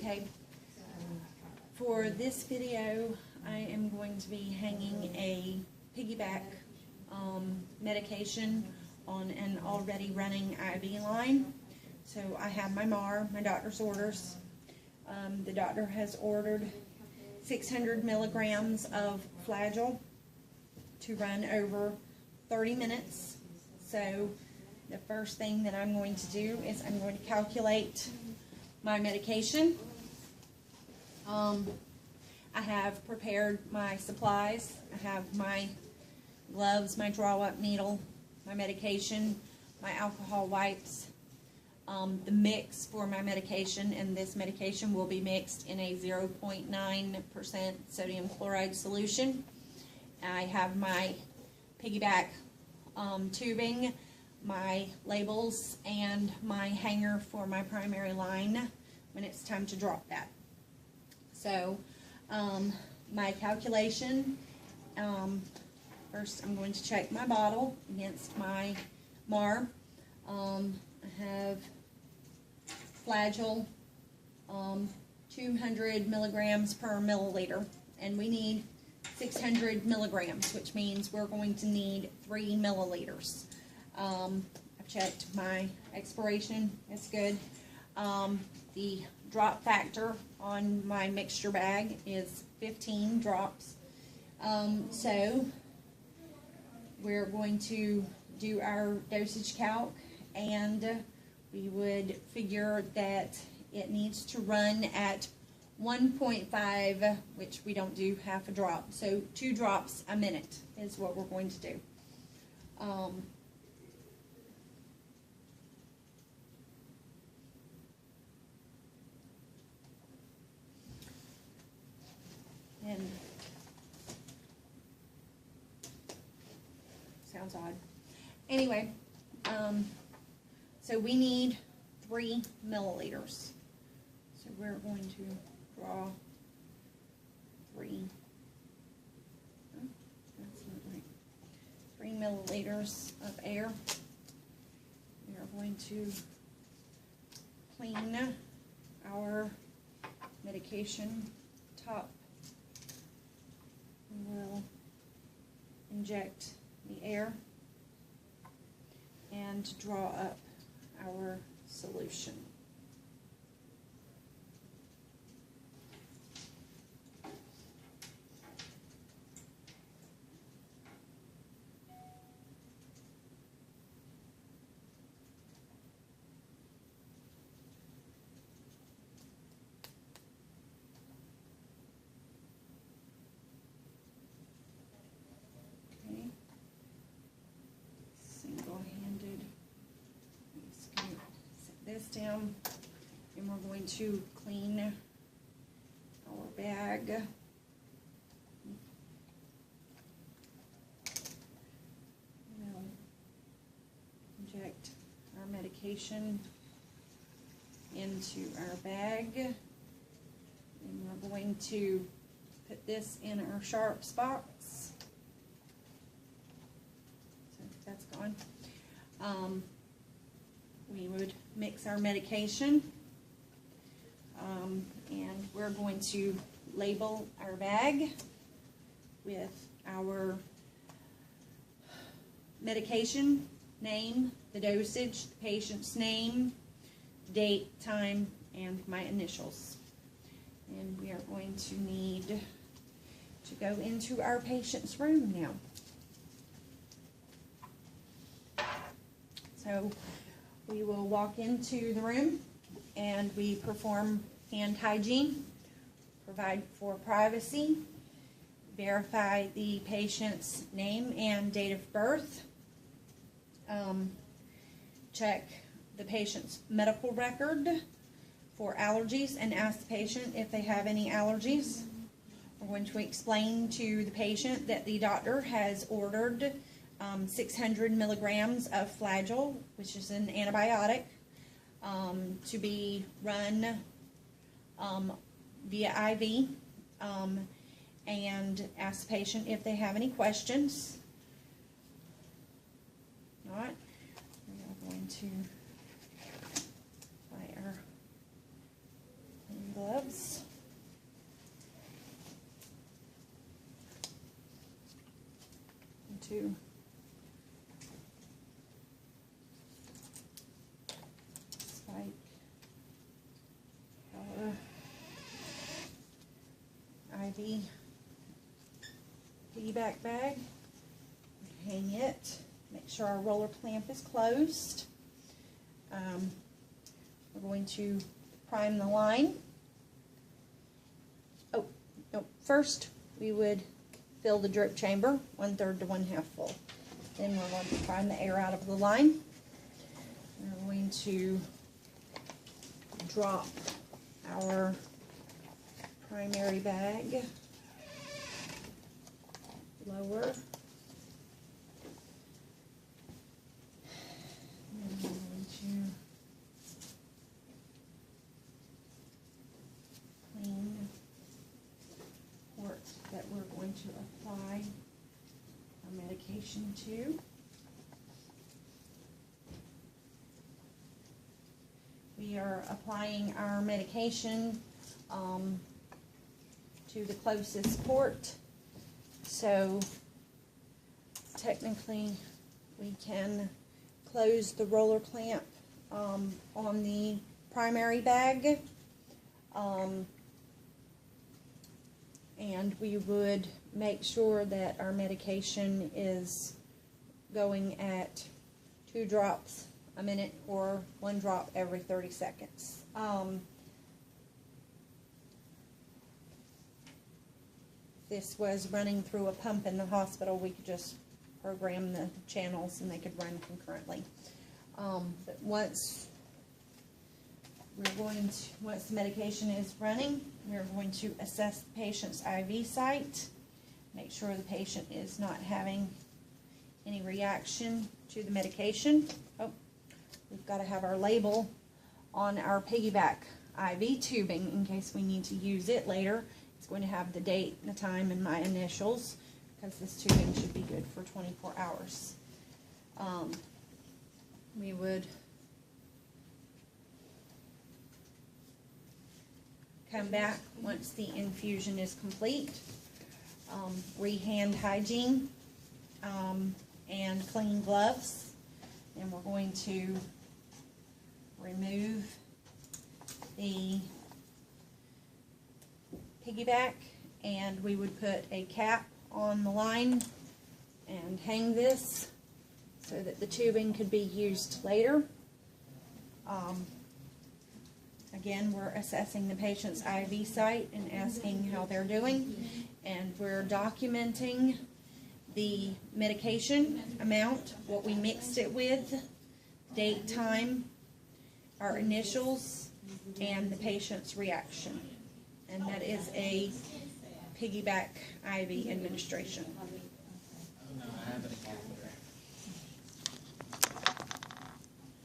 Okay, for this video, I am going to be hanging a piggyback medication on an already running IV line. So I have my MAR, my doctor's orders. The doctor has ordered 600 milligrams of Flagyl to run over 30 minutes. So the first thing that I'm going to do is I'm going to calculate my medication. I have prepared my supplies. I have my gloves, my draw-up needle, my medication, my alcohol wipes, the mix for my medication, and this medication will be mixed in a 0.9% sodium chloride solution. I have my piggyback tubing, my labels, and my hanger for my primary line when it's time to drop that. So my calculation, first I'm going to check my bottle against my MAR. I have Flagyl, 200 milligrams per milliliter, and we need 600 milligrams, which means we're going to need 3 milliliters. I've checked my expiration, it's good. The drop factor on my mixture bag is 15 drops. So we're going to do our dosage calc, and we would figure that it needs to run at 1.5, which we don't do half a drop. So 2 drops a minute is what we're going to do. And sounds odd. Anyway, so we need 3 milliliters. So we're going to draw 3. That's not right. 3 milliliters of air. We are going to clean our medication top. We will inject the air and draw up our solution. This down, and we're going to clean our bag. We'll inject our medication into our bag, and we're going to put this in our sharps box. So that's gone. We would mix our medication, and we're going to label our bag with our medication name, the dosage, the patient's name, date, time, and my initials. And we are going to need to go into our patient's room now. So we will walk into the room and we perform hand hygiene, provide for privacy, verify the patient's name and date of birth, check the patient's medical record for allergies and ask the patient if they have any allergies. We're going to explain to the patient that the doctor has ordered 600 milligrams of Flagyl, which is an antibiotic, to be run via IV, and ask the patient if they have any questions. All right, we are going to apply our gloves. to spike our IV piggyback bag, hang it, make sure our roller clamp is closed. We're going to prime the line. Oh, no, first we would fill the drip chamber 1/3 to 1/2 full. Then we're going to prime the air out of the line. We're going to drop our primary bag lower. And we're going to clean the port that we're going to apply our medication to. We are applying our medication to the closest port, so technically we can close the roller clamp on the primary bag, and we would make sure that our medication is going at 2 drops a minute or 1 drop every 30 seconds. This was running through a pump in the hospital, we could just program the channels and they could run concurrently. But once the medication is running, we're going to assess the patient's IV site, make sure the patient is not having any reaction to the medication. Oh, we've got to have our label on our piggyback IV tubing in case we need to use it later. It's going to have the date, the time, and my initials, because this tubing should be good for 24 hours. We would come back once the infusion is complete, re-hand hygiene, and clean gloves. And we're going to remove the piggyback, and we would put a cap on the line and hang this so that the tubing could be used later. Again, we're assessing the patient's IV site and asking how they're doing, and we're documenting the medication amount, what we mixed it with, date, time, our initials, and the patient's reaction. And that is a piggyback IV administration.